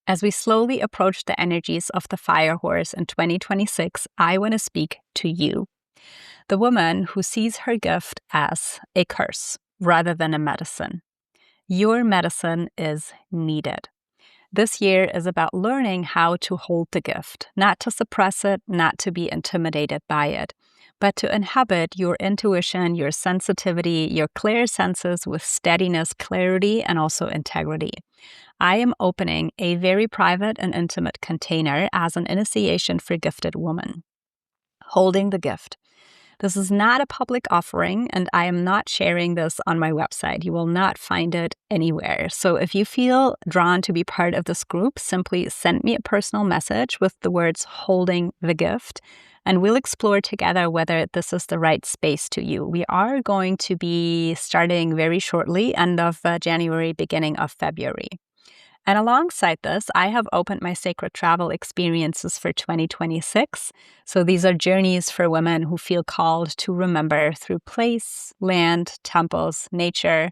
As we slowly approach the energies of the fire horse in 2026, I want to speak to you, the woman who sees her gift as a curse rather than a medicine. Your medicine is needed. This year is about learning how to hold the gift, not to suppress it, not to be intimidated by it, but to inhabit your intuition, your sensitivity, your clear senses with steadiness, clarity, and also integrity. I am opening a very private and intimate container as an initiation for gifted women. Holding the gift. This is not a public offering, and I am not sharing this on my website. You will not find it anywhere. So if you feel drawn to be part of this group, simply send me a personal message with the words holding the gift, and we'll explore together whether this is the right space to you. We are going to be starting very shortly, end of January, beginning of February. And alongside this, I have opened my sacred travel experiences for 2026. So these are journeys for women who feel called to remember through place, land, temples, nature,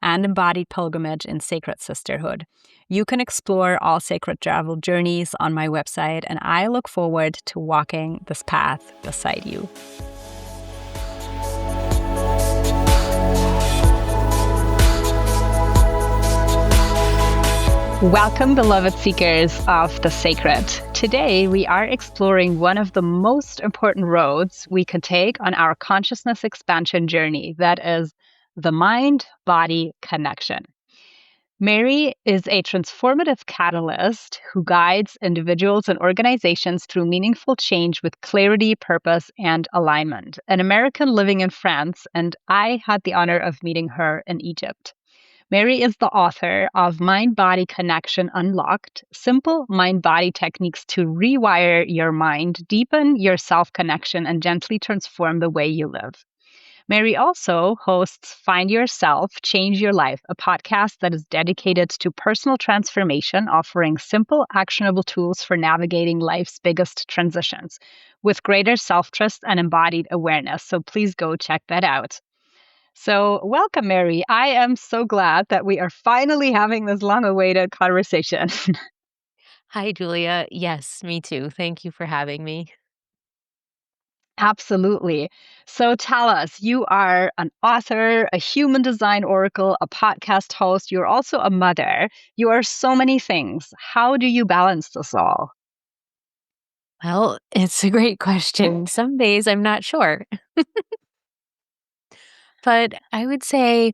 and embodied pilgrimage in sacred sisterhood. You can explore all sacred travel journeys on my website, and I look forward to walking this path beside you. Welcome, beloved seekers of the sacred. Today, we are exploring one of the most important roads we can take on our consciousness expansion journey, that is the mind-body connection. Mary is a transformative catalyst who guides individuals and organizations through meaningful change with clarity, purpose, and alignment. An American living in France, and I had the honor of meeting her in Egypt. Mary is the author of Mind-Body Connection Unlocked, Simple Mind-Body Techniques to Rewire Your Mind, Deepen Your Self-Connection, and Gently Transform the Way You Live. Mary also hosts Find Yourself, Change Your Life, a podcast that is dedicated to personal transformation, offering simple, actionable tools for navigating life's biggest transitions with greater self-trust and embodied awareness. So please go check that out. So welcome, Mary. I am so glad that we are finally having this long-awaited conversation. Hi, Julia. Yes, me too. Thank you for having me. Absolutely. So tell us, you are an author, a human design oracle, a podcast host. You're also a mother. You are so many things. How do you balance this all? Well, it's a great question. Some days I'm not sure. But I would say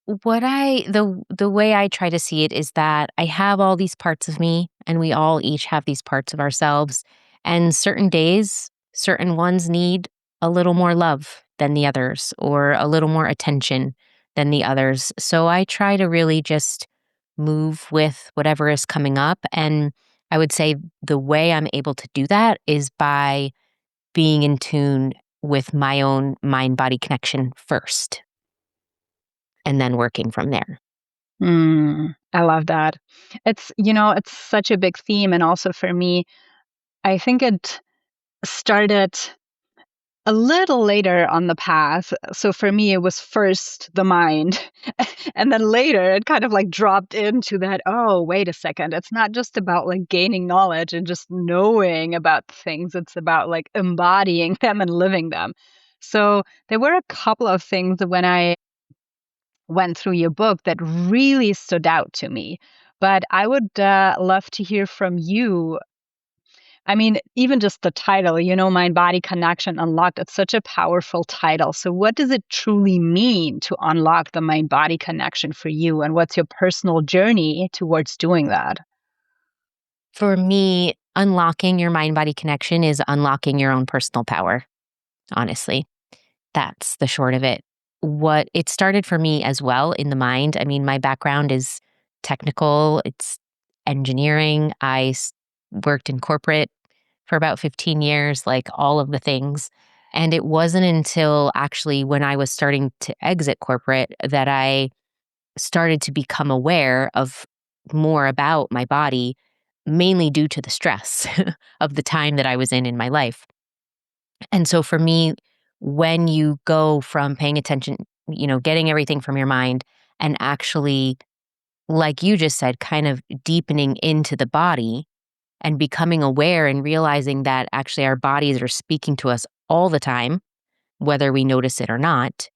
the way I try to see it is that I have all these parts of me, and we all each have these parts of ourselves. And certain days, certain ones need a little more love than the others, or a little more attention than the others. So I try to really just move with whatever is coming up. And I would say the way I'm able to do that is by being in tune with my own mind-body connection first, and then working from there. I love that. It's such a big theme. And also for me, I think it started a little later on the path. So for me, it was first the mind. And then later it kind of like dropped into that, oh, wait a second. It's not just about like gaining knowledge and just knowing about things. It's about like embodying them and living them. So there were a couple of things when I went through your book that really stood out to me. But I would love to hear from you. I mean, even just the title, Mind Body Connection Unlocked, it's such a powerful title. So, what does it truly mean to unlock the mind body connection for you? And what's your personal journey towards doing that? For me, unlocking your mind-body connection is unlocking your own personal power, honestly. That's the short of it. What it started for me as well in the mind. I mean, my background is technical, it's engineering. Worked in corporate for about 15 years, like all of the things. And it wasn't until actually when I was starting to exit corporate that I started to become aware of more about my body, mainly due to the stress of the time that I was in my life. And so for me, when you go from paying attention, getting everything from your mind and actually like you just said, kind of deepening into the body and becoming aware and realizing that actually our bodies are speaking to us all the time, whether we notice it or not,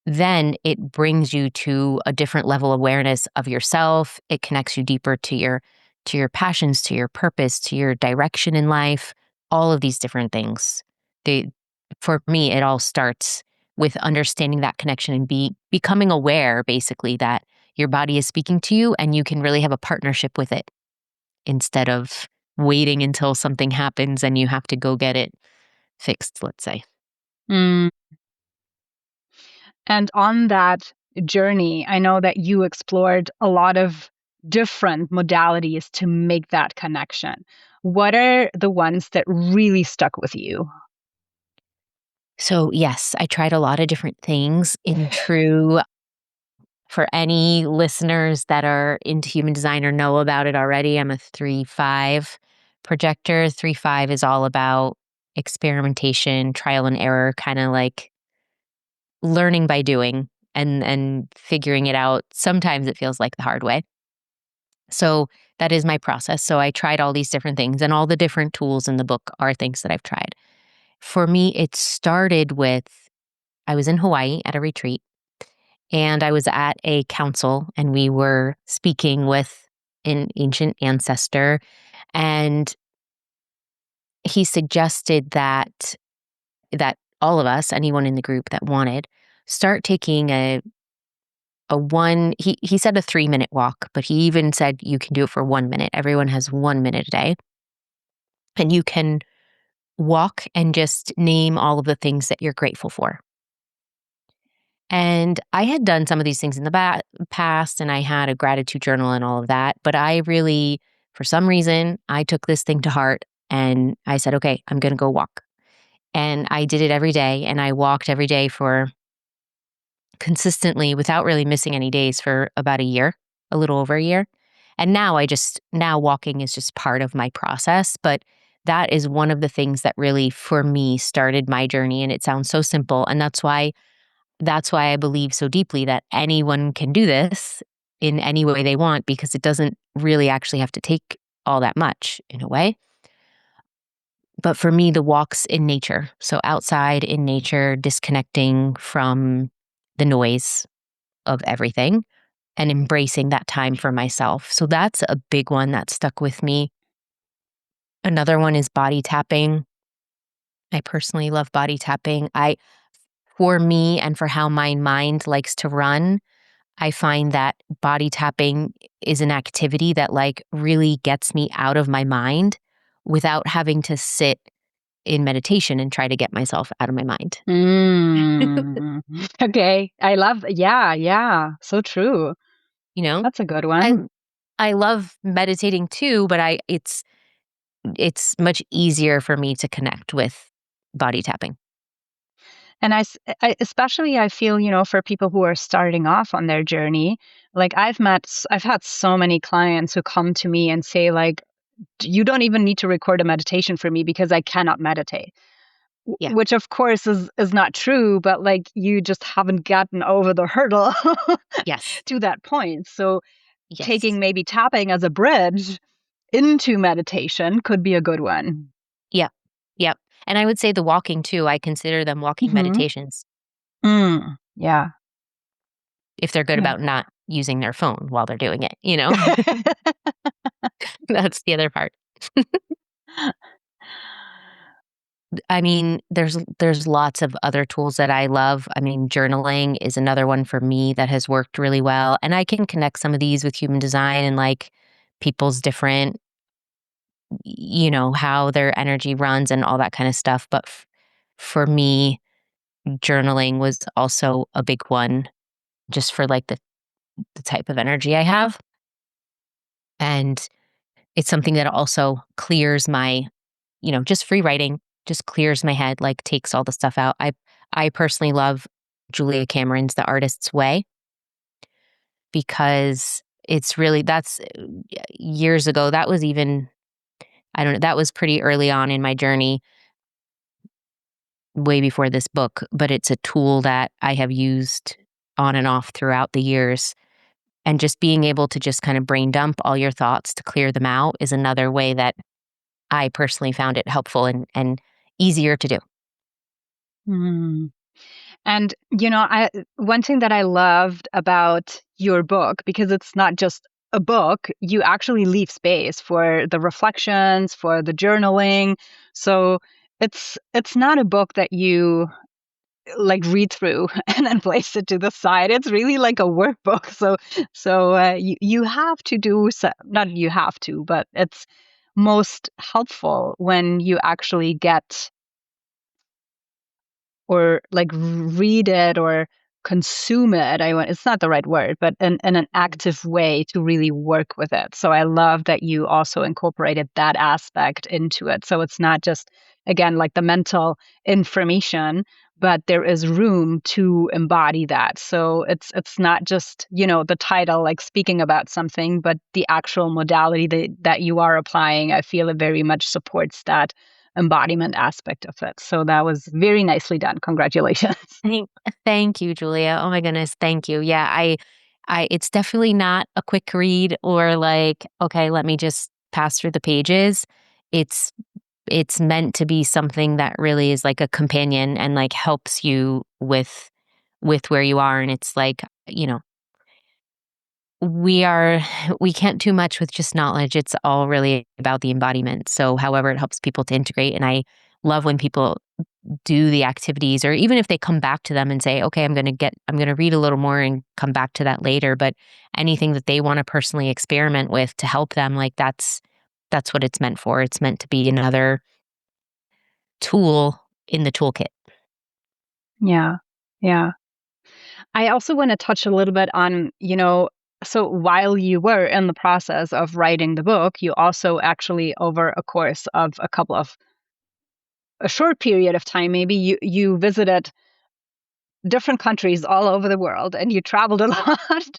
then it brings you to a different level of awareness of yourself. It connects you deeper to your passions, to your purpose, to your direction in life, all of these different things. For me, it all starts with understanding that connection and becoming aware, basically, that your body is speaking to you and you can really have a partnership with it instead of waiting until something happens and you have to go get it fixed, let's say. Mm. And on that journey, I know that you explored a lot of different modalities to make that connection. What are the ones that really stuck with you? So, yes, I tried a lot of different things. In true, for any listeners that are into human design or know about it already, I'm a 3/5 projector. 3/5 is all about experimentation, trial and error, kind of like learning by doing and figuring it out. Sometimes it feels like the hard way. So that is my process. So I tried all these different things, and all the different tools in the book are things that I've tried. For me, it started with I was in Hawaii at a retreat, and I was at a council, and we were speaking with an ancient ancestor, and he suggested that all of us, anyone in the group that wanted, start taking he said a 3-minute walk, but he even said you can do it for 1 minute. Everyone has 1 minute a day. And you can walk and just name all of the things that you're grateful for. And I had done some of these things in the past, and I had a gratitude journal and all of that. But I really, for some reason, I took this thing to heart and I said, okay, I'm going to go walk. And I did it every day, and I walked every day for consistently without really missing any days for about a year, a little over a year. And now walking is just part of my process. But that is one of the things that really, for me, started my journey. And it sounds so simple. And that's why I believe so deeply that anyone can do this in any way they want, because it doesn't really actually have to take all that much in a way. But for me, the walks in nature, so outside in nature, disconnecting from the noise of everything and embracing that time for myself. So that's a big one that stuck with me. Another one is body tapping. I personally love body tapping. For me and for how my mind likes to run, I find that body tapping is an activity that like really gets me out of my mind without having to sit in meditation and try to get myself out of my mind. Mm. Okay. Yeah. So true. You know, That's a good I one. I love meditating too, but it's much easier for me to connect with body tapping. And especially I feel, for people who are starting off on their journey, like I've had so many clients who come to me and say like, you don't even need to record a meditation for me because I cannot meditate. Yeah. Which of course is not true, but like you just haven't gotten over the hurdle Yes. to that point. So Yes. taking maybe tapping as a bridge into meditation could be a good one. Yep. Yep. And I would say the walking too, I consider them walking Hmm. meditations Yeah. if they're good Yeah. about not using their phone while they're doing it, you know? That's the other part. I mean, there's lots of other tools that I love. I mean, journaling is another one for me that has worked really well, and I can connect some of these with human design and like people's different, how their energy runs and all that kind of stuff. But for me, journaling was also a big one just for like the type of energy I have. And it's something that also clears my, just free writing, just clears my head, like takes all the stuff out. I personally love Julia Cameron's The Artist's Way because it's really, that's years ago. That was even, I don't know, that was pretty early on in my journey, way before this book, but it's a tool that I have used on and off throughout the years And just being able to just kind of brain dump all your thoughts to clear them out is another way that I personally found it helpful and easier to do. Mm. And, one thing that I loved about your book, because it's not just a book, you actually leave space for the reflections, for the journaling. So it's not a book that you like read through and then place it to the side. It's really like a workbook. So you have to do so, not you have to, but it's most helpful when you actually get or like read it or consume it. It's not the right word, but in an active way to really work with it. So I love that you also incorporated that aspect into it. So it's not just, again, like the mental information, but there is room to embody that. So it's not just, the title, like speaking about something, but the actual modality that you are applying. I feel it very much supports that embodiment aspect of it. So that was very nicely done. Congratulations. Thank, thank you, Julia. Oh my goodness, thank you. Yeah, it's definitely not a quick read or like, okay, let me just pass through the pages. It's it's meant to be something that really is like a companion and like helps you with where you are. And it's like, we can't do much with just knowledge. It's all really about the embodiment. So however it helps people to integrate. And I love when people do the activities, or even if they come back to them and say, okay, I'm going to read a little more and come back to that later. But anything that they want to personally experiment with to help them, like that's what it's meant for. It's meant to be another tool in the toolkit. Yeah. Yeah. I also want to touch a little bit on, so while you were in the process of writing the book, you also actually, over a course of a short period of time, maybe you visited different countries all over the world and you traveled a lot,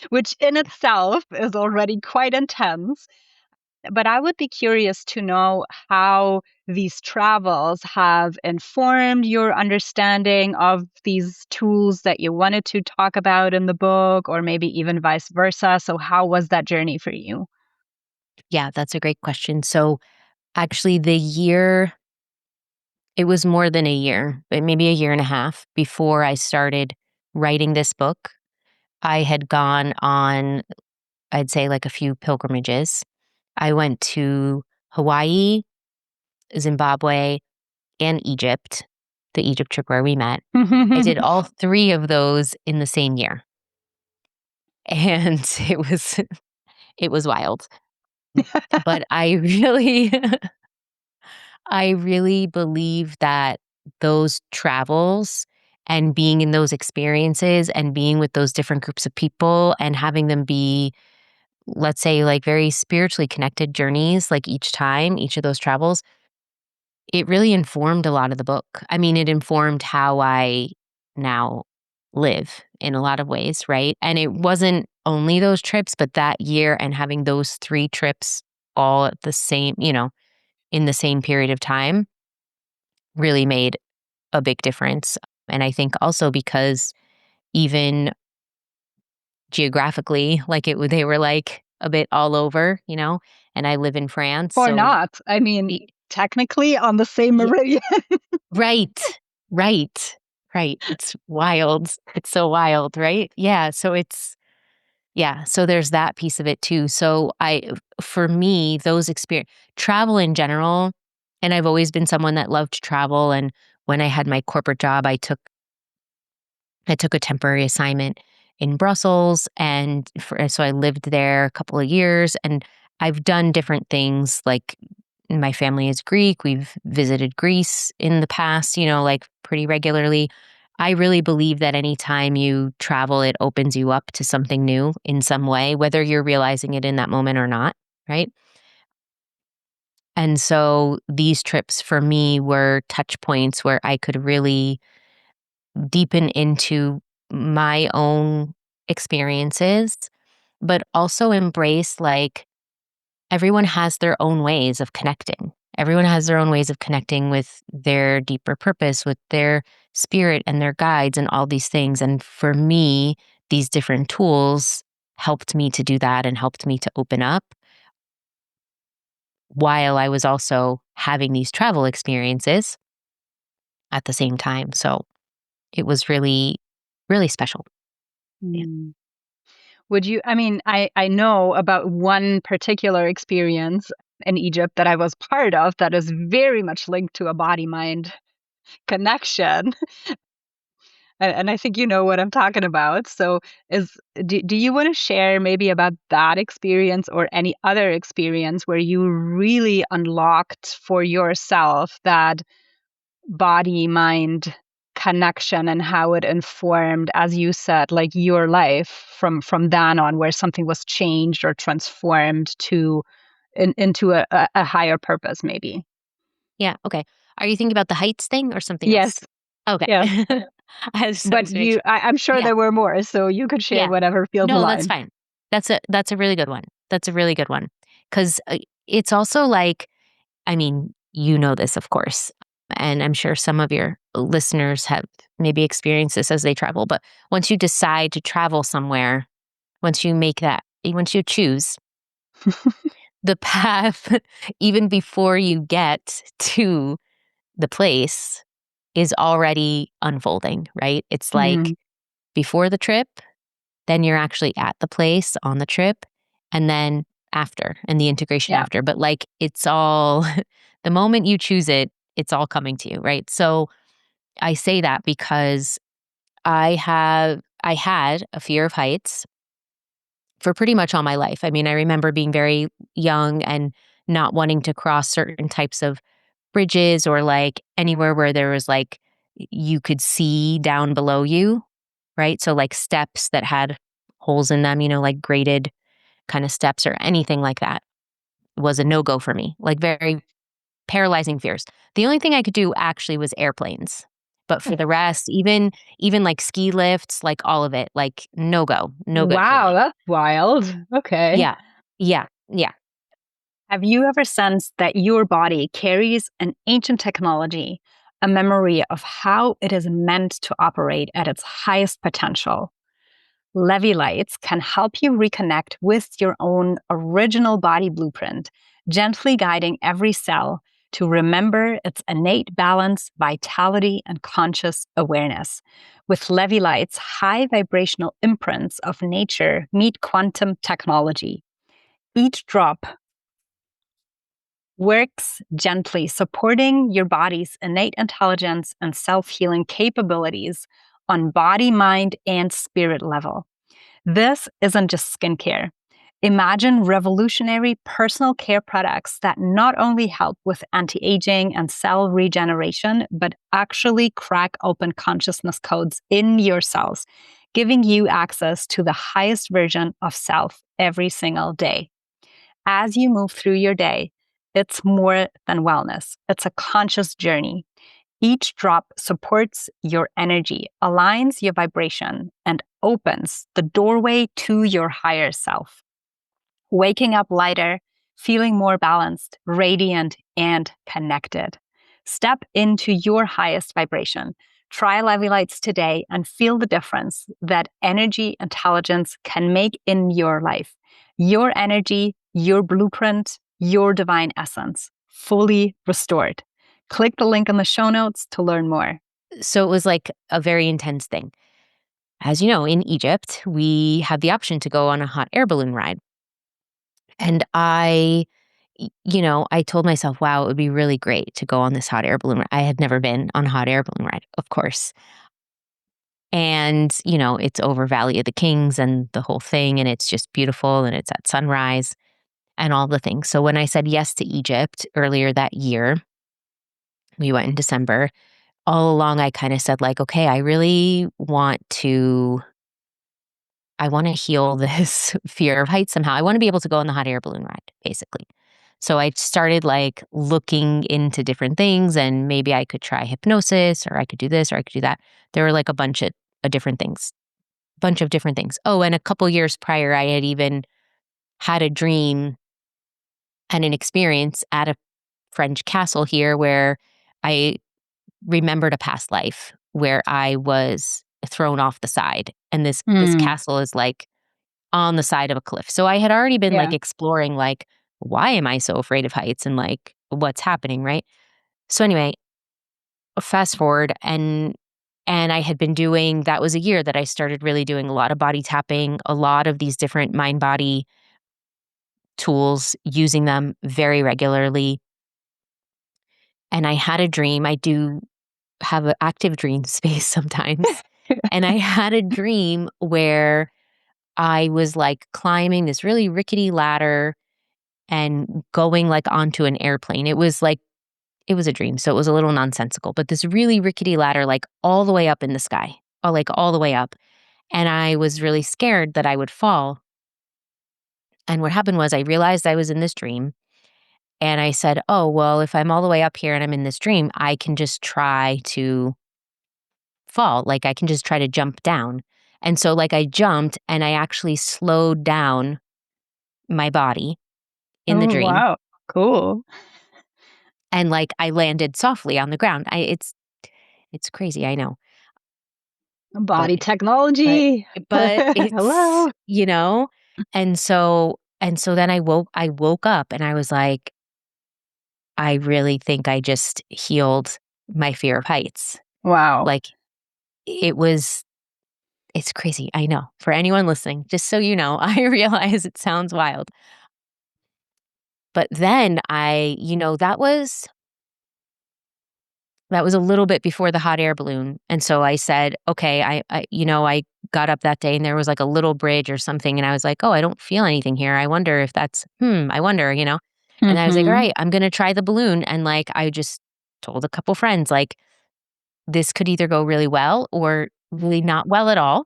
which in itself is already quite intense. But I would be curious to know how these travels have informed your understanding of these tools that you wanted to talk about in the book, or maybe even vice versa. So, how was that journey for you? Yeah, that's a great question. So actually it was more than a year, but maybe a year and a half before I started writing this book. I had gone on, I'd say, like a few pilgrimages. I went to Hawaii, Zimbabwe, and Egypt, the Egypt trip where we met. I did all three of those in the same year. And it was wild. But I really believe that those travels and being in those experiences and being with those different groups of people and having them be, let's say, like very spiritually connected journeys, like each of those travels, it really informed a lot of the book. I mean, it informed how I now live in a lot of ways, right? And it wasn't only those trips, but that year and having those three trips all at the same, in the same period of time really made a big difference. And I think also because even geographically, like they were like a bit all over, and I live in France. Or So, not. I mean, y- technically on the same y- meridian. right, right, right. It's wild. It's so wild, right? Yeah. So there's that piece of it too. So for me, those experience travel in general, and I've always been someone that loved to travel. And when I had my corporate job, I took a temporary assignment in Brussels, and so I lived there a couple of years, and I've done different things. Like my family is Greek. We've visited Greece in the past, like pretty regularly. I really believe that anytime you travel, it opens you up to something new in some way, whether you're realizing it in that moment or not, right? And so these trips for me were touch points where I could really deepen into my own experiences, but also embrace like everyone has their own ways of connecting. Everyone has their own ways of connecting with their deeper purpose, with their spirit and their guides and all these things. And for me, these different tools helped me to do that and helped me to open up while I was also having these travel experiences at the same time. So it was really, really special. Yeah. Would you, I know about one particular experience in Egypt that I was part of that is very much linked to a body-mind connection. And I think you know what I'm talking about. So do you want to share maybe about that experience or any other experience where you really unlocked for yourself that body-mind connection and how it informed, as you said, like your life from then on, where something was changed or transformed into a higher purpose, maybe? Yeah. Okay. Are you thinking about the heights thing or something Yes. else? Okay. Yes. I just But wanted to make sure. I'm sure Yeah. there were more, so you could share Yeah. whatever feels No, that's aligned. fine. That's a really good one. That's a really good one. Because it's also like, I mean, you know this, of course, and I'm sure some of your listeners have maybe experienced this as they travel. But once you decide to travel somewhere, once you choose the path, even before you get to the place, is already unfolding, right? It's like Mm, before the trip, then you're actually at the place on the trip, and then after, and the integration yeah. after. But like it's all, the moment you choose it, it's all coming to you, right? So I say that because I had a fear of heights for pretty much all my life. I mean, I remember being very young and not wanting to cross certain types of bridges or like anywhere where there was like you could see down below you, right? So like steps that had holes in them, like graded kind of steps or anything like that was a no-go for me. Like very paralyzing fears. The only thing I could do actually was airplanes. But for the rest, even like ski lifts, like all of it, like no go, no good for Wow, me. that's wild. Okay. Yeah. Yeah. Yeah. Have you ever sensed that your body carries an ancient technology, a memory of how it is meant to operate at its highest potential? 𝘆𝗵𝘁 lights can help you reconnect with your own original body blueprint, gently guiding every cell to remember its innate balance, vitality, and conscious awareness. With 𝘆𝗵𝘁 lights, high vibrational imprints of nature meet quantum technology. Each drop works gently, supporting your body's innate intelligence and self-healing capabilities on body, mind, and spirit level. This isn't just skincare. Imagine revolutionary personal care products that not only help with anti-aging and cell regeneration, but actually crack open consciousness codes in your cells, giving you access to the highest version of self every single day. As you move through your day, it's more than wellness. It's a conscious journey. Each drop supports your energy, aligns your vibration, and opens the doorway to your higher self. Waking up lighter, feeling more balanced, radiant, and connected. Step into your highest vibration. Try 𝘆𝗵𝘁 lights today and feel the difference that energy intelligence can make in your life. Your energy, your blueprint, your divine essence, fully restored. Click the link in the show notes to learn more. So it was like a very intense thing. As you know, in Egypt, we had the option to go on a hot air balloon ride. And I told myself, wow, it would be really great to go on this hot air balloon ride. I had never been on a hot air balloon ride, of course. And, it's over Valley of the Kings and the whole thing, and it's just beautiful, and it's at sunrise and all the things. So when I said yes to Egypt earlier that year, we went in December, all along I kind of said like, okay, I really want to heal this fear of heights somehow. I want to be able to go on the hot air balloon ride, basically. So I started like looking into different things, and maybe I could try hypnosis, or I could do this, or I could do that. There were like a bunch of different things. Oh, and a couple years prior, I had even had a dream and an experience at a French castle here where I remembered a past life where I was thrown off the side. And this Mm. castle is like on the side of a cliff. So I had already been Yeah. like exploring like, why am I so afraid of heights and like what's happening, right? So anyway, fast forward and I had been doing, that was a year that I started really doing a lot of body tapping, a lot of these different mind body tools, using them very regularly. And I had a dream. I do have an active dream space sometimes. And I had a dream where I was like climbing this really rickety ladder and going like onto an airplane. It was like, it was a dream, so it was a little nonsensical, but this really rickety ladder, like all the way up in the sky, or like all the way up. And I was really scared that I would fall. And what happened was I realized I was in this dream. And I said, oh, well, if I'm all the way up here and I'm in this dream, I can just try to fall. Like I can just try to jump down. And so like I jumped and I actually slowed down my body in the Oh, dream. wow. Cool. And like I landed softly on the ground. It's crazy, I know. Body But technology. but it's, Hello. and so then I woke up and I was like, I really think I just healed my fear of heights. Wow. Like it's crazy. I know. For anyone listening, just so you know, I realize it sounds wild. But then that was a little bit before the hot air balloon. And so I said, okay, I got up that day and there was like a little bridge or something. And I was like, oh, I don't feel anything here. I wonder if that's, I wonder. And I was like, all Mm-hmm. right, I'm going to try the balloon. And like, I just told a couple friends, like, this could either go really well or really not well at all,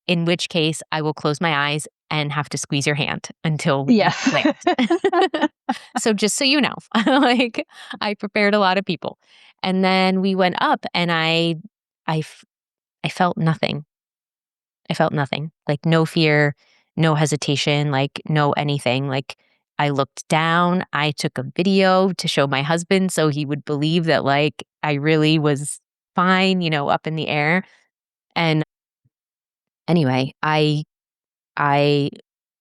in which case I will close my eyes and have to squeeze your hand until we Yes. land. So just so you know, like I prepared a lot of people. And then we went up and I felt nothing. I felt nothing. Like no fear, no hesitation, like no anything. Like I looked down, I took a video to show my husband so he would believe that like I really was fine, up in the air. And anyway, I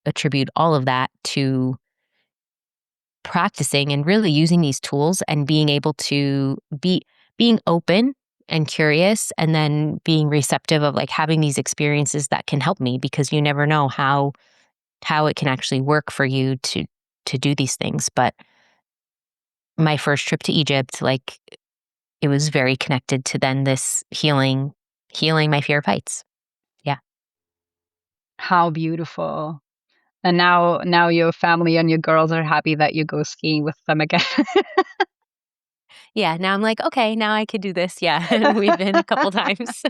attribute all of that to practicing and really using these tools and being able to being open and curious, and then being receptive of like having these experiences that can help me, because you never know how it can actually work for you to do these things. But my first trip to Egypt, like it was very connected to then this healing my fear of heights. Yeah. How beautiful. And now your family and your girls are happy that you go skiing with them again. Yeah. Now I'm like, okay, now I could do this. Yeah. We've been a couple times.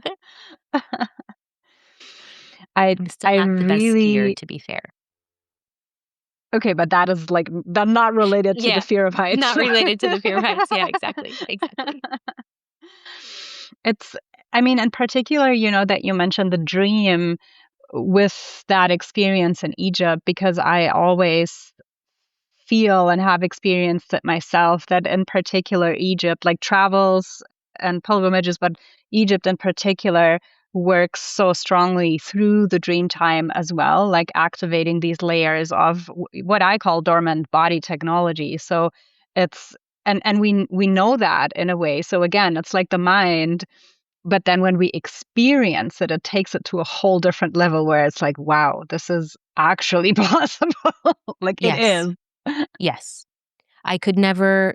I I'm still I not the best skier, really to be fair. okay, but that is like that not related to the Yeah. fear of heights. Not related to the fear of heights. Yeah, exactly. Exactly. It's I mean, in particular, that you mentioned the dream with that experience in Egypt, because I always feel and have experienced it myself that in particular Egypt, like travels and pilgrimages, but Egypt in particular works so strongly through the dream time as well, like activating these layers of what I call dormant body technology. So it's and we know that in a way. So again, it's like the mind, but then when we experience it, it takes it to a whole different level where it's like, wow, this is actually possible. Like it Yes. is. Yes. I could never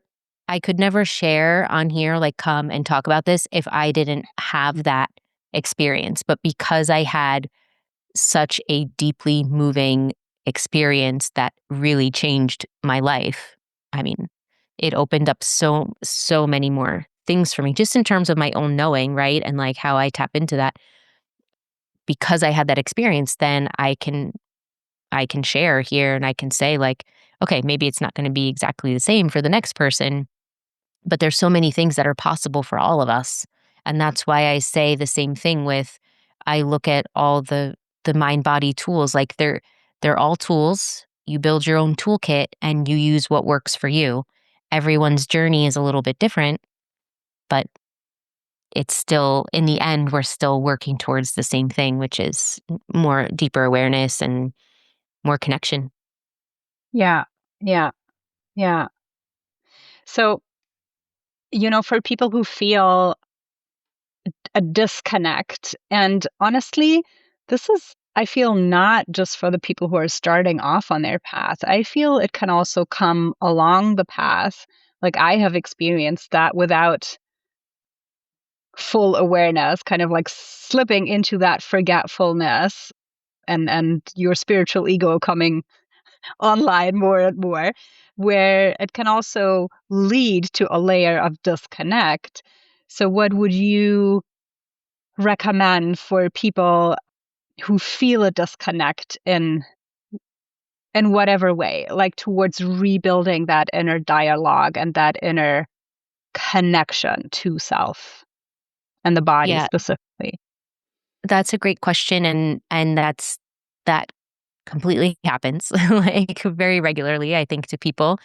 share on here, like come and talk about this if I didn't have that experience. But because I had such a deeply moving experience that really changed my life, I mean, it opened up so many more things for me, just in terms of my own knowing, right? And like how I tap into that. Because I had that experience, then I can share here and I can say like, okay, maybe it's not going to be exactly the same for the next person, but there's so many things that are possible for all of us. And that's why I say the same thing with, I look at all the mind body tools, like they're all tools. You build your own toolkit and you use what works for you. Everyone's journey is a little bit different, but it's still, in the end, we're still working towards the same thing, which is more deeper awareness and more connection. Yeah. Yeah. Yeah. So, for people who feel a disconnect, and honestly, this is, I feel, not just for the people who are starting off on their path. I feel it can also come along the path. Like, I have experienced that without full awareness, kind of like slipping into that forgetfulness, and your spiritual ego coming online more and more, where it can also lead to a layer of disconnect. So what would you recommend for people who feel a disconnect in whatever way, like towards rebuilding that inner dialogue and that inner connection to self and the body Yeah, specifically? that's a great question, and that completely happens like very regularly, I think, to people.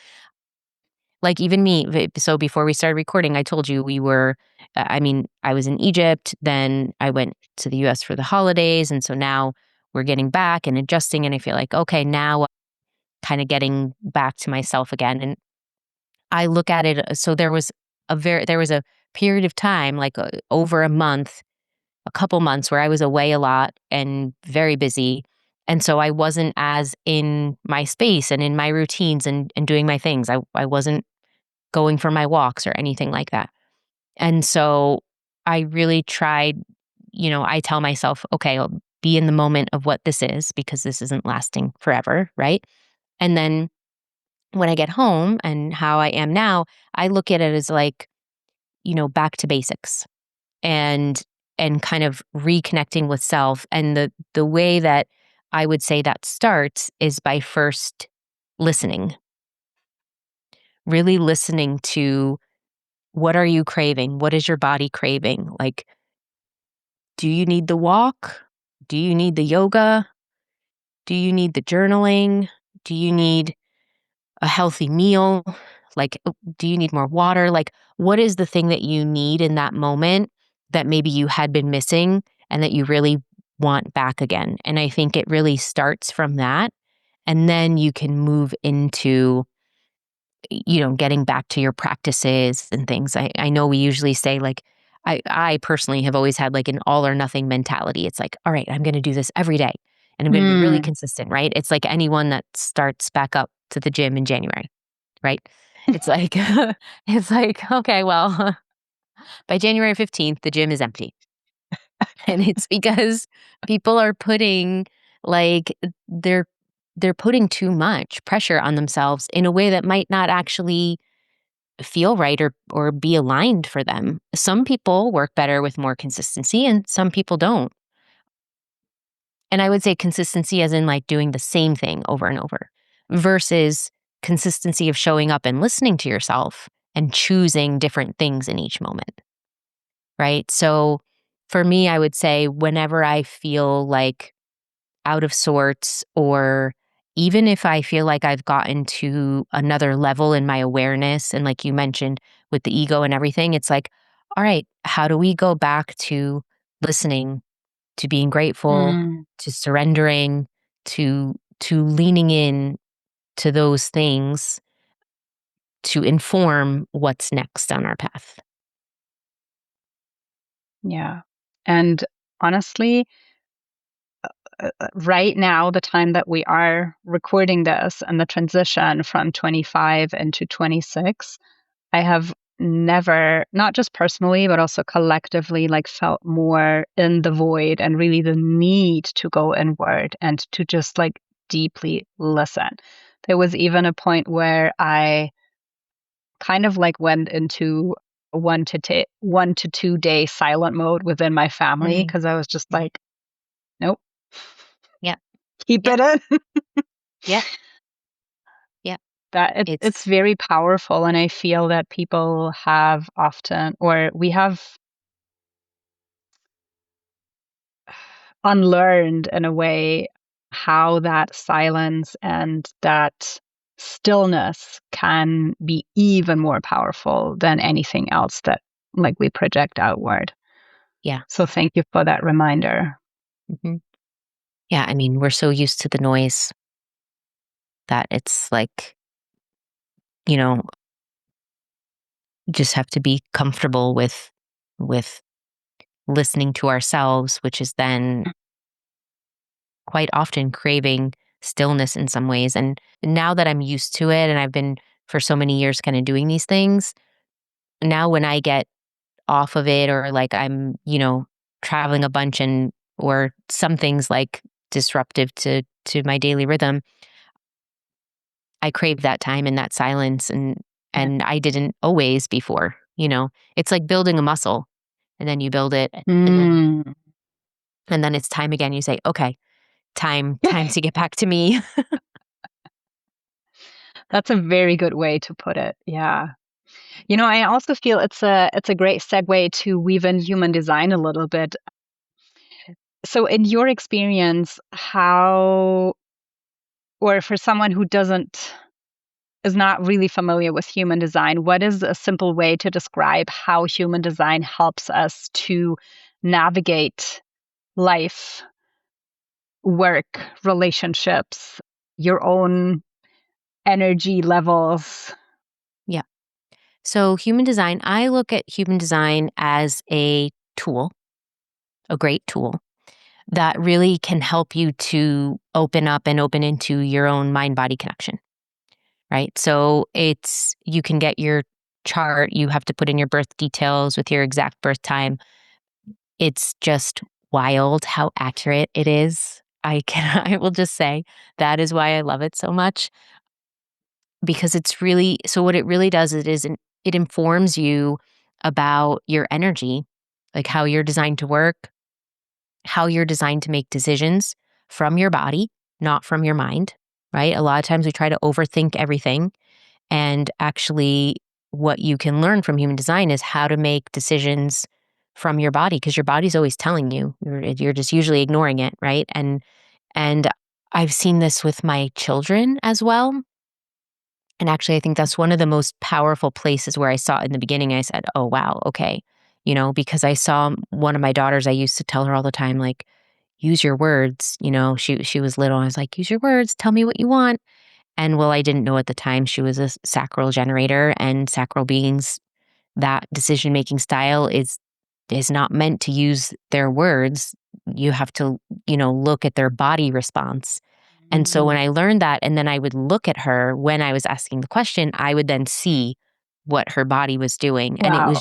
Like even me, so before we started recording, I told you we were, I mean, I was in Egypt, then I went to the US for the holidays. And so now we're getting back and adjusting. And I feel like, okay, now I'm kind of getting back to myself again. And I look at it, so there was a period of time, like over a month, a couple months where I was away a lot and very busy. And so I wasn't as in my space and in my routines and doing my things. I wasn't going for my walks or anything like that. And so I really tried, I tell myself, okay, I'll be in the moment of what this is because this isn't lasting forever, right? And then when I get home and how I am now, I look at it as like, back to basics and kind of reconnecting with self. And the way that I would say that starts is by first listening, really listening to what are you craving? What is your body craving? Like, do you need the walk? Do you need the yoga? Do you need the journaling? Do you need a healthy meal? Like, do you need more water? Like, what is the thing that you need in that moment that maybe you had been missing and that you really want back again? And I think it really starts from that. And then you can move into, getting back to your practices and things. I know we usually say, like, I personally have always had like an all or nothing mentality. It's like, all right, I'm going to do this every day and I'm going to be really Mm. consistent, right? It's like anyone that starts back up to the gym in January, right? It's like, it's like, okay, well, by January 15th, the gym is empty. And it's because people are putting like, they're putting too much pressure on themselves in a way that might not actually feel right or be aligned for them. Some people work better with more consistency and some people don't. And I would say consistency as in like doing the same thing over and over versus consistency of showing up and listening to yourself and choosing different things in each moment. Right? So for me, I would say whenever I feel like out of sorts, or even if I feel like I've gotten to another level in my awareness, and like you mentioned with the ego and everything, it's like, all right, how do we go back to listening, to being grateful, Mm. to surrendering, to leaning in to those things to inform what's next on our path? Yeah. And honestly, right now, the time that we are recording this and the transition from 25 into 26, I have never, not just personally, but also collectively, like felt more in the void and really the need to go inward and to just like deeply listen. There was even a point where I kind of like went into 1 to 2 day silent mode within my family Mhm. because I was just like, nope, Yeah. keep Yeah. it in. Yeah. Yeah. That it's It's very powerful, and I feel that people have often, or we have unlearned in a way, how that silence and that stillness can be even more powerful than anything else that like we project outward. Yeah. So thank you for that reminder. Mm-hmm. Yeah. I mean, we're so used to the noise that it's like, you know, just have to be comfortable with listening to ourselves, which is then quite often craving stillness in some ways. And now that I'm used to it and I've been for so many years kind of doing these things, now when I get off of it or like I'm, traveling a bunch and or something's like disruptive to my daily rhythm, I crave that time and that silence Yeah. and I didn't always before, It's like building a muscle and then you build it Mm. and then it's time again. You say, okay, time to get back to me. That's a very good way to put it. Yeah. I also feel it's a great segue to weave in human design a little bit. So in your experience, how, or for someone who is not really familiar with human design, what is a simple way to describe how human design helps us to navigate life, work, relationships, your own energy levels? Yeah. So human design, I look at human design as a tool, a great tool that really can help you to open up and open into your own mind body connection, right? So you can get your chart, you have to put in your birth details with your exact birth time. It's just wild how accurate it is. I will just say that is why I love it so much because so what it really does it informs you about your energy, like how you're designed to work, how you're designed to make decisions from your body, not from your mind, right? A lot of times we try to overthink everything. And actually, what you can learn from human design is how to make decisions from your body because your body's always telling you. You're just usually ignoring it, right? And I've seen this with my children as well. And actually, I think that's one of the most powerful places where I saw it in the beginning. I said, oh, wow, okay. Because I saw one of my daughters, I used to tell her all the time, like, use your words. She was little. I was like, use your words. Tell me what you want. And well, I didn't know at the time she was a sacral generator and sacral beings, that decision-making style is not meant to use their words. You have to, look at their body response. And so when I learned that, and then I would look at her when I was asking the question, I would then see what her body was doing. And Wow.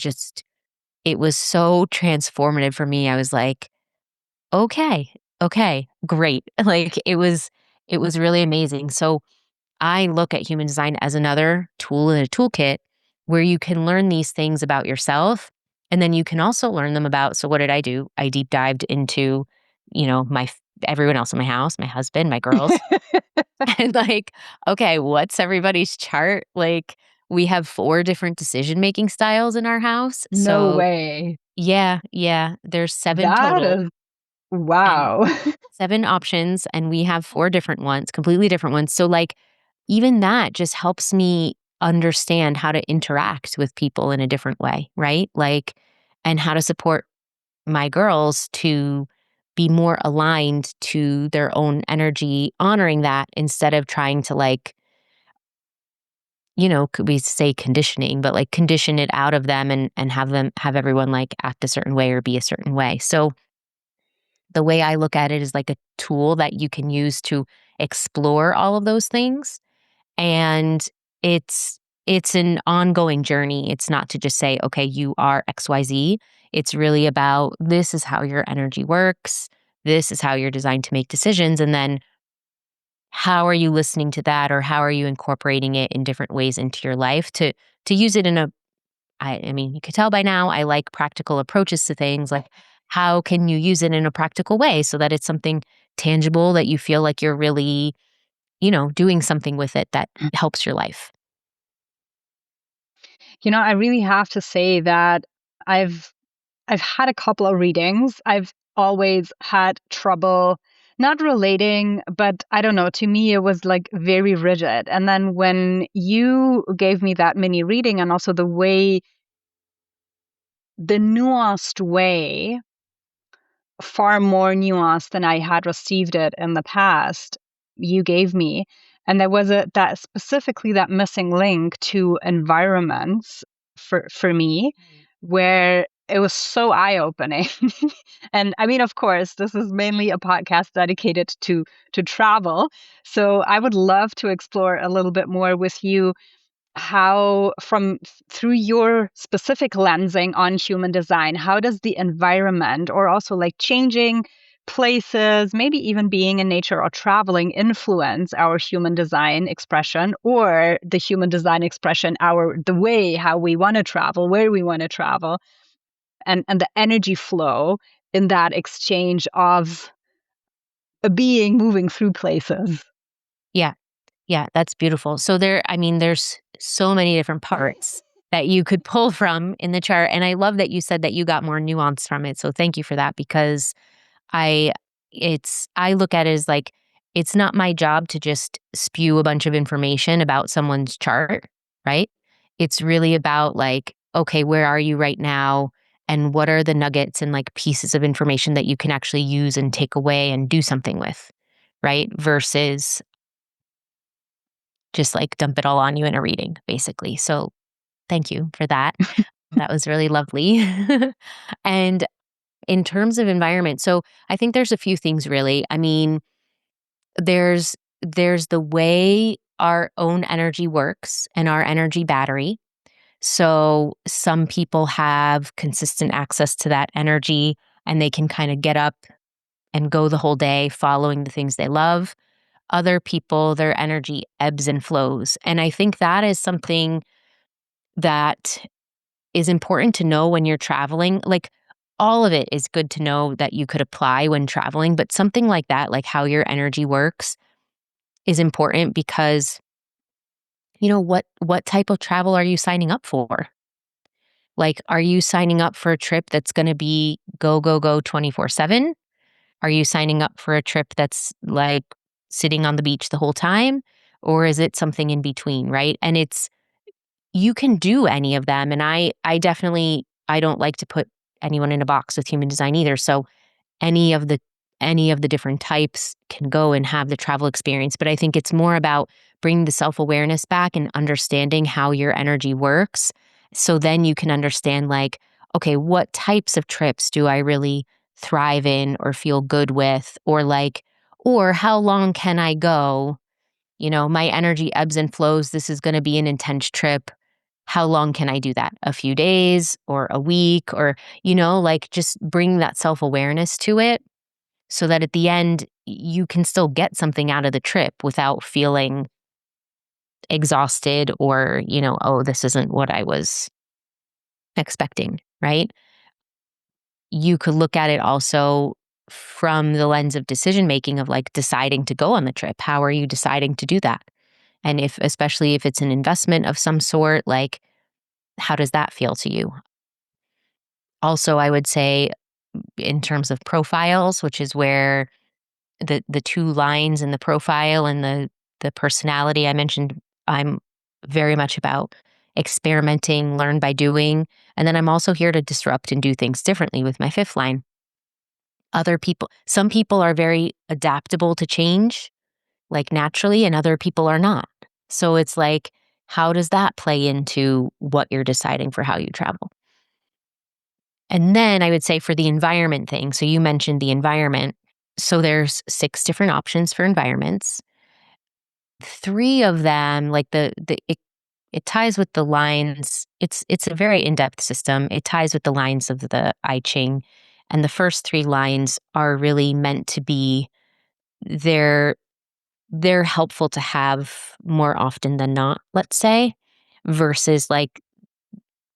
it was so transformative for me. I was like, okay, great. Like it was really amazing. So I look at human design as another tool in a toolkit where you can learn these things about yourself. And then you can also learn them about, so what did I do? I deep dived into, everyone else in my house, my husband, my girls. And like, okay, what's everybody's chart? Like, we have 4 different decision-making styles in our house. No So way. yeah, there's 7 That total is and wow. 7 options, and we have 4 different ones, completely different ones. So like, even that just helps me understand how to interact with people in a different way, right? Like, and how to support my girls to be more aligned to their own energy, honoring that instead of trying to like, could we say conditioning, but like condition it out of them and have everyone like act a certain way or be a certain way. So the way I look at it is like a tool that you can use to explore all of those things. And it's an ongoing journey. It's not to just say, okay, you are XYZ. It's really about this is how your energy works. This is how you're designed to make decisions. And then how are you listening to that or how are you incorporating it in different ways into your life to use it in I mean, you could tell by now I like practical approaches to things. Like, how can you use it in a practical way so that it's something tangible that you feel like you're really, doing something with it that helps your life? I really have to say that I've I've had a couple of readings. I've always had trouble not relating, but I don't know, to me it was like very rigid. And then when you gave me that mini reading and also the nuanced way far more nuanced than I had received it in the past, you gave me. And there was that specifically that missing link to environments for me, where it was so eye-opening. And I mean, of course, this is mainly a podcast dedicated to travel. So I would love to explore a little bit more with you how, through your specific lensing on human design, how does the environment, or also like changing places, maybe even being in nature or traveling, influence our human design expression, or the human design expression, the way how we want to travel, where we want to travel, and the energy flow in that exchange of a being moving through places. Yeah. Yeah, that's beautiful. So there's so many different parts that you could pull from in the chart. And I love that you said that you got more nuance from it. So thank you for that, because I look at it as like, it's not my job to just spew a bunch of information about someone's chart, right? It's really about like, okay, where are you right now? And what are the nuggets and like pieces of information that you can actually use and take away and do something with, right? Versus just like dump it all on you in a reading, basically. So thank you for that. That was really lovely. And in terms of environment, so I think there's a few things really. I mean, there's the way our own energy works and our energy battery. So some people have consistent access to that energy and they can kind of get up and go the whole day following the things they love. Other people, their energy ebbs and flows. And I think that is something that is important to know when you're traveling. Like, all of it is good to know that you could apply when traveling, but something like that, like how your energy works, is important because, what type of travel are you signing up for? Like, are you signing up for a trip that's going to be go, go, go 24/7? Are you signing up for a trip that's like sitting on the beach the whole time? Or is it something in between, right? And you can do any of them. And I definitely, I don't like to put anyone in a box with human design either. So any of the different types can go and have the travel experience. But I think it's more about bringing the self-awareness back and understanding how your energy works. So then you can understand like, okay, what types of trips do I really thrive in or feel good with? Or how long can I go? My energy ebbs and flows. This is going to be an intense trip. How long can I do that? A few days or a week, or, like just bring that self-awareness to it so that at the end you can still get something out of the trip without feeling exhausted or, oh, this isn't what I was expecting, right? You could look at it also from the lens of decision making of like deciding to go on the trip. How are you deciding to do that? And especially if it's an investment of some sort, like, how does that feel to you? Also, I would say in terms of profiles, which is where the two lines in the profile and the personality I mentioned, I'm very much about experimenting, learn by doing. And then I'm also here to disrupt and do things differently with my fifth line. Some people are very adaptable to change, like naturally, and other people are not. So it's like, how does that play into what you're deciding for how you travel? And then I would say for the environment thing, so you mentioned the environment. So there's 6 different options for environments. 3 of them, like it ties with the lines. It's a very in-depth system. It ties with the lines of the I Ching. And the first 3 lines are really meant to be, they're helpful to have more often than not, let's say, versus like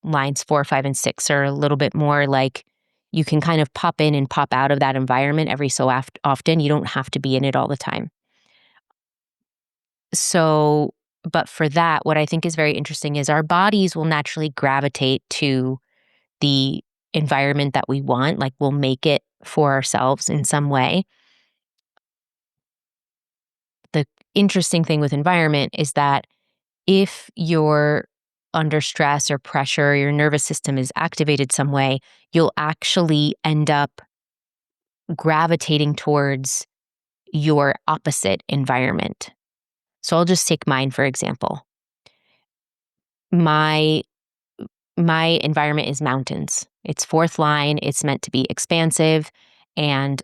lines 4, 5, and 6 are a little bit more like you can kind of pop in and pop out of that environment every so often. You don't have to be in it all the time. So, but for that, what I think is very interesting is our bodies will naturally gravitate to the environment that we want, like we'll make it for ourselves in some way. The interesting thing with environment is that if you're under stress or pressure, your nervous system is activated some way, you'll actually end up gravitating towards your opposite environment. So I'll just take mine, for example. My environment is mountains. It's fourth line. It's meant to be expansive and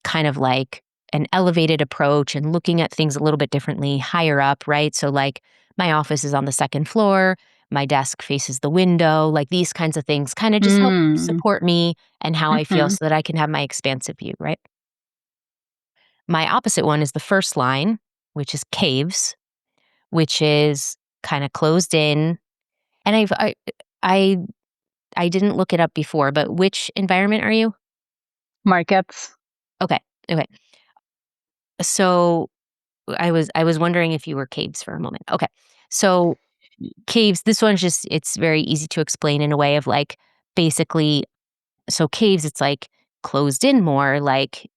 kind of like an elevated approach and looking at things a little bit differently, higher up, right? So like my office is on the second floor, my desk faces the window, like these kinds of things kind of just help support me and how I feel so that I can have my expansive view, right? My opposite one is the first line, which is caves, which is kind of closed in. And I didn't look it up before, but which environment are you? Markets. Okay. So I was wondering if you were caves for a moment. Okay. So caves, this one's just, it's very easy to explain in a way of like, basically, so caves, it's like closed in more, like,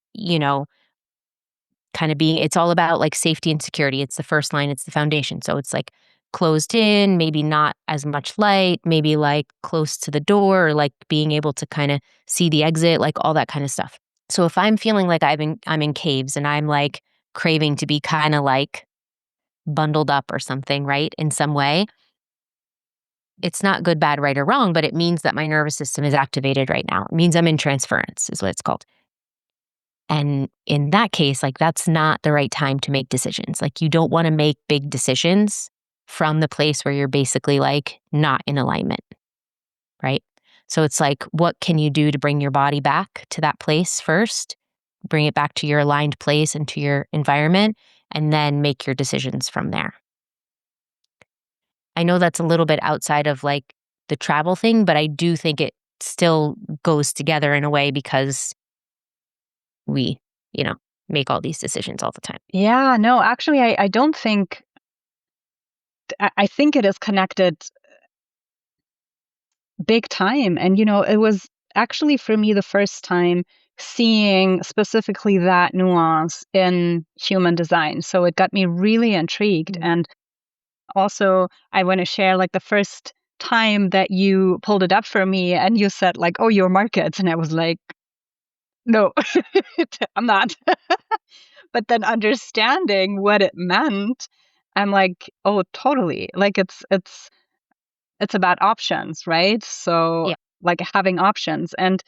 kind of being, it's all about like safety and security. It's the first line, it's the foundation. So it's like closed in, maybe not as much light, maybe like close to the door, or like being able to kind of see the exit, like all that kind of stuff. So if I'm feeling like I'm in caves and I'm like craving to be kind of like bundled up or something, right, in some way, it's not good, bad, right, or wrong, but it means that my nervous system is activated right now. It means I'm in transference, is what it's called. And in that case, like that's not the right time to make decisions. Like you don't want to make big decisions from the place where you're basically like not in alignment, right? So it's like, what can you do to bring your body back to that place first? Bring it back to your aligned place and to your environment, and then make your decisions from there. I know that's a little bit outside of like the travel thing, but I do think it still goes together in a way because we, make all these decisions all the time. Yeah, no, actually, I don't think, I think it is connected big time. And, it was actually for me the first time seeing specifically that nuance in human design. So it got me really intrigued. And also, I want to share like the first time that you pulled it up for me and you said like, oh, your markets. And I was like, no, I'm not. But then understanding what it meant, I'm like, oh, totally. Like it's about options, right? So Yeah. like having options. And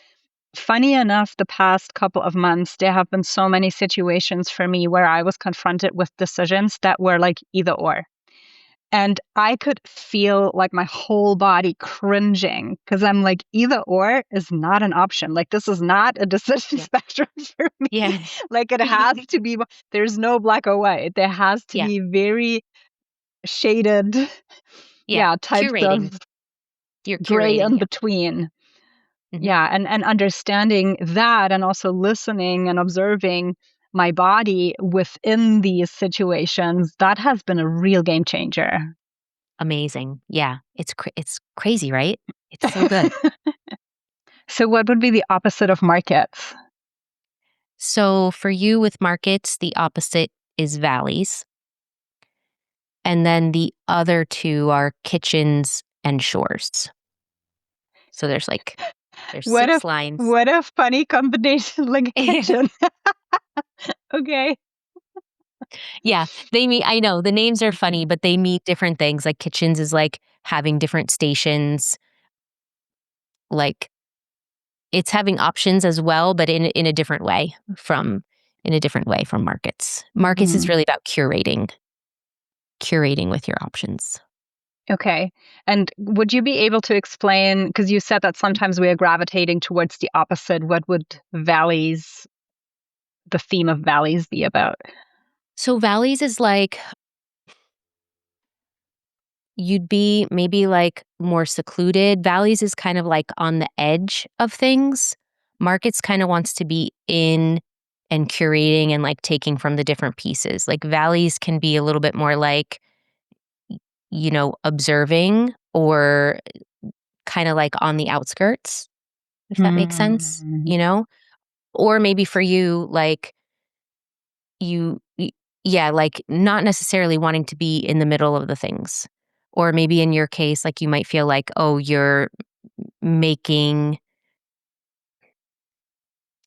funny enough, the past couple of months, there have been so many situations for me where I was confronted with decisions that were like either or. And I could feel like my whole body cringing because I'm like, either or is not an option. Like, this is not a decision spectrum for me. Yeah. Like, it has to be, there's no black or white. There has to be very shaded, types curating. of You're gray curating in between. Mm-hmm. Yeah. And understanding that and also listening and observing my body within these situations, that has been a real game changer. Amazing. Yeah. It's crazy, right? It's so good. So what would be the opposite of markets? So for you with markets, the opposite is valleys. And then the other two are kitchens and shores. So there's What 6 a lines. what a funny combination, like a kitchen. Okay. Yeah, they mean, I know the names are funny, but they mean different things. Like kitchens is like having different stations. Like it's having options as well, but in a different way from markets. Markets is really about curating with your options. Okay. And would you be able to explain, because you said that sometimes we are gravitating towards the opposite, what would the theme of valleys be about? So valleys is like you'd be maybe like more secluded. Valleys is kind of like on the edge of things. Markets kind of wants to be in and curating and like taking from the different pieces. Like valleys can be a little bit more like, observing or kind of like on the outskirts, if that makes sense, Or maybe for you, like yeah, like not necessarily wanting to be in the middle of the things. Or maybe in your case, like you might feel like, oh, you're making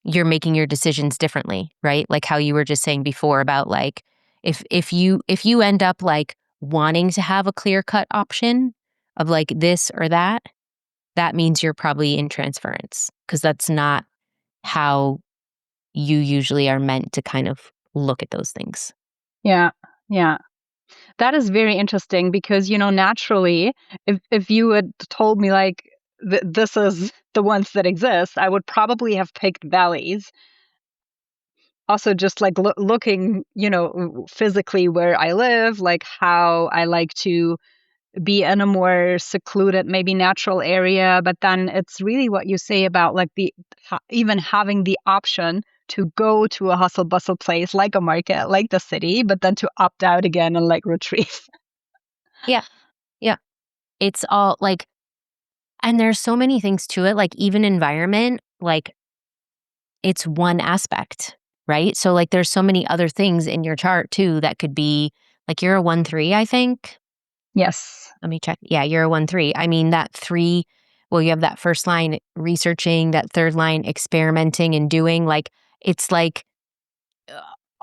you're making your decisions differently, right? Like how you were just saying before about like, if you end up like wanting to have a clear-cut option of like this or that means you're probably in transference, because that's not how you usually are meant to kind of look at those things. Yeah. Yeah. That is very interesting because, naturally, if you had told me like this is the ones that exist, I would probably have picked valleys. Also, just like looking, physically where I live, like how I like to be in a more secluded, maybe natural area. But then it's really what you say about like even having the option to go to a hustle bustle place like a market, like the city, but then to opt out again and like retreat. Yeah. Yeah. It's all like, and there's so many things to it, like even environment, like it's one aspect, right? So like there's so many other things in your chart too that could be like you're a 1-3, I think. Yes. Let me check. Yeah, you're a 1-3. I mean, that 3, well, you have that first line researching, that third line experimenting and doing. Like, it's like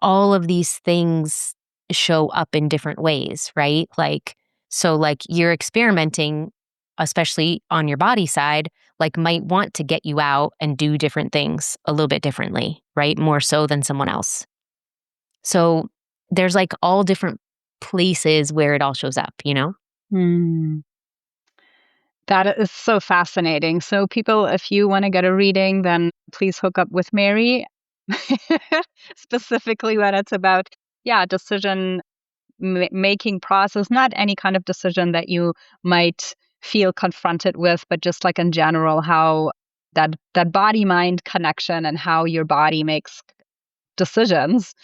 all of these things show up in different ways, right? Like, so like you're experimenting, especially on your body side, like might want to get you out and do different things a little bit differently, right? More so than someone else. So there's like all different places where it all shows up, you know? Hmm. That is so fascinating. So, people, if you want to get a reading, then please hook up with Mary, specifically when it's about, decision making process, not any kind of decision that you might feel confronted with, but just like in general, how that body mind connection and how your body makes decisions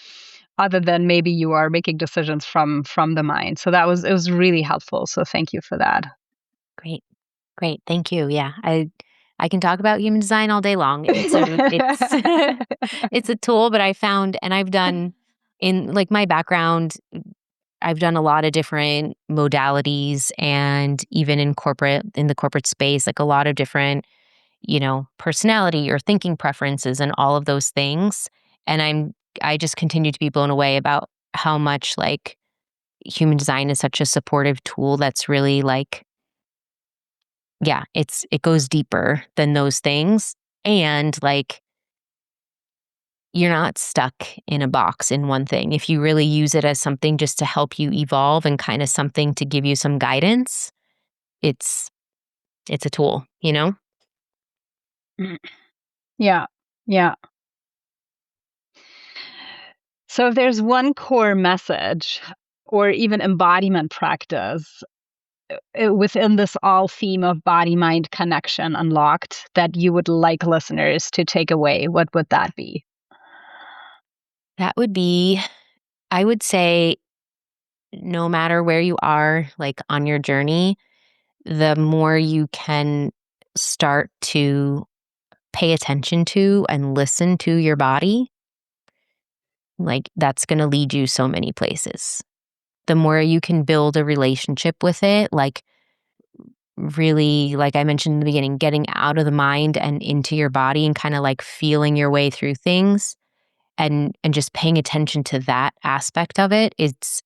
other than maybe you are making decisions from the mind. So it was really helpful. So thank you for that. Great. Great. Thank you. Yeah. I can talk about human design all day long. It's it's a tool, but I found, and I've done in like my background, I've done a lot of different modalities, and even in the corporate space, like a lot of different, personality or thinking preferences and all of those things. And I just continue to be blown away about how much like human design is such a supportive tool that's really like, yeah, it goes deeper than those things. And like, you're not stuck in a box in one thing. If you really use it as something just to help you evolve and kind of something to give you some guidance, it's a tool, you know? Mm. Yeah. Yeah. So if there's one core message or even embodiment practice within this all theme of body mind connection unlocked that you would like listeners to take away, what would that be? That would be, I would say, no matter where you are, like on your journey, the more you can start to pay attention to and listen to your body, like that's going to lead you so many places. The more you can build a relationship with it, like really, like I mentioned in the beginning, getting out of the mind and into your body and kind of like feeling your way through things, and just paying attention to that aspect of it, it's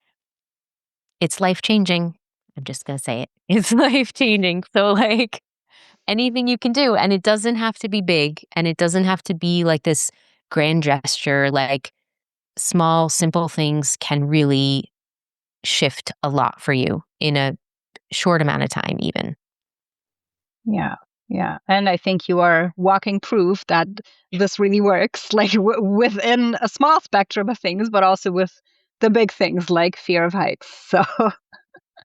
life changing. I'm just going to say it. It's life changing. So like anything you can do, and it doesn't have to be big, and it doesn't have to be like this grand gesture. Like small simple things can really shift a lot for you in a short amount of time even. Yeah. Yeah. And I think you are walking proof that this really works, like within a small spectrum of things, but also with the big things like fear of heights. So,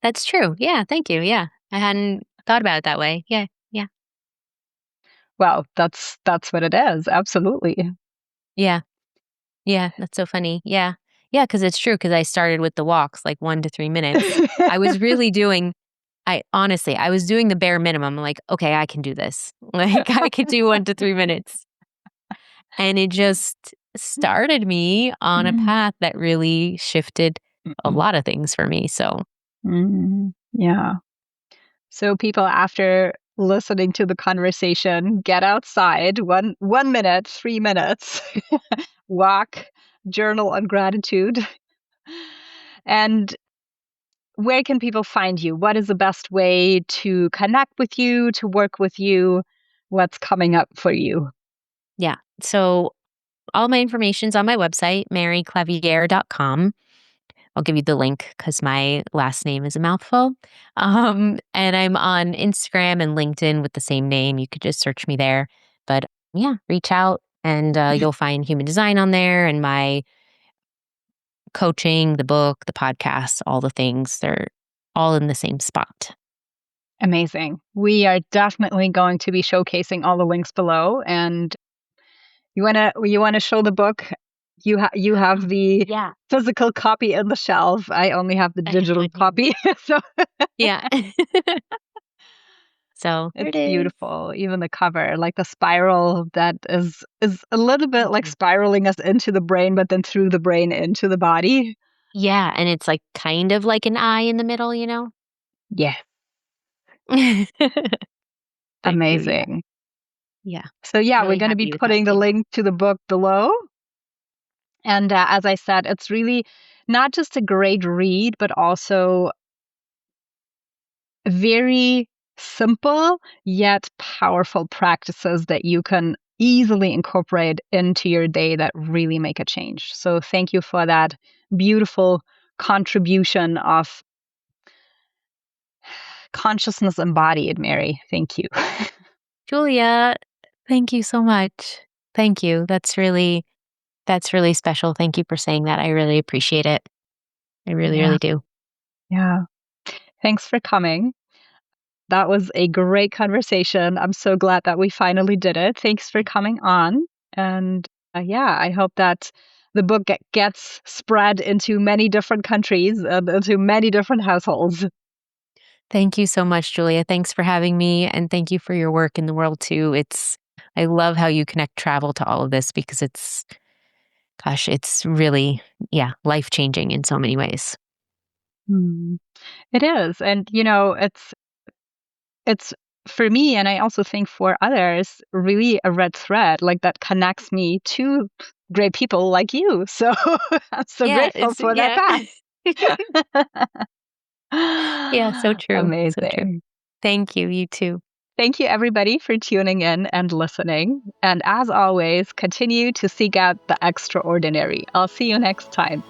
That's true. Yeah, thank you. Yeah. I hadn't thought about it that way. Yeah. Yeah. well, that's what it is. Absolutely. Yeah. Yeah, that's so funny. Yeah. Yeah, because it's true, because I started with the walks, like 1 to 3 minutes. I was really doing I honestly, I was doing the bare minimum, like, "Okay, I can do this." Like, I could do 1 to 3 minutes. And it just started me on a path that really shifted a lot of things for me, so Yeah. So people, after listening to the conversation. Get outside, 1 minute, 3 minutes, walk, journal on gratitude. And where can people find you? What is the best way to connect with you, to work with you? What's coming up for you? Yeah. So all my information's on my website, 𝘵𝗫𝗄𝗃.com. I'll give you the link because my last name is a mouthful. And I'm on Instagram and LinkedIn with the same name. You could just search me there. But yeah, reach out and you'll find human design on there and my coaching, the book, the podcast, all the things. They're all in the same spot. Amazing. We are definitely going to be showcasing all the links below. And you wanna show the book? You have the physical copy in the shelf. I only have the digital copy. So yeah. So it's beautiful. Even the cover, like the spiral that is a little bit like spiraling us into the brain, but then through the brain into the body. Yeah, and it's like kind of like an eye in the middle, you know? Yeah. Thank you, Amazing. Yeah. So yeah, Really we're going to happy be with putting that the too. link to the book below. And as I said, it's really not just a great read, but also very simple yet powerful practices that you can easily incorporate into your day that really make a change. So thank you for that beautiful contribution of consciousness embodied, Mary. Thank you. Julia, thank you so much. Thank you. That's really special. Thank you for saying that. I really appreciate it. I really, Yeah. really do. Yeah. Thanks for coming. That was a great conversation. I'm so glad that we finally did it. Thanks for coming on. And yeah, I hope that the book gets spread into many different countries and into many different households. Thank you so much, Julia. Thanks for having me. And thank you for your work in the world too. I love how you connect travel to all of this because it's really, life-changing in so many ways. It is. And, it's for me, and I also think for others, really a red thread like that connects me to great people like you. So I'm so grateful for that path. Yeah, so true. So true. Amazing. Thank you. You too. Thank you, everybody, for tuning in and listening. And as always, continue to seek out the extraordinary. I'll see you next time.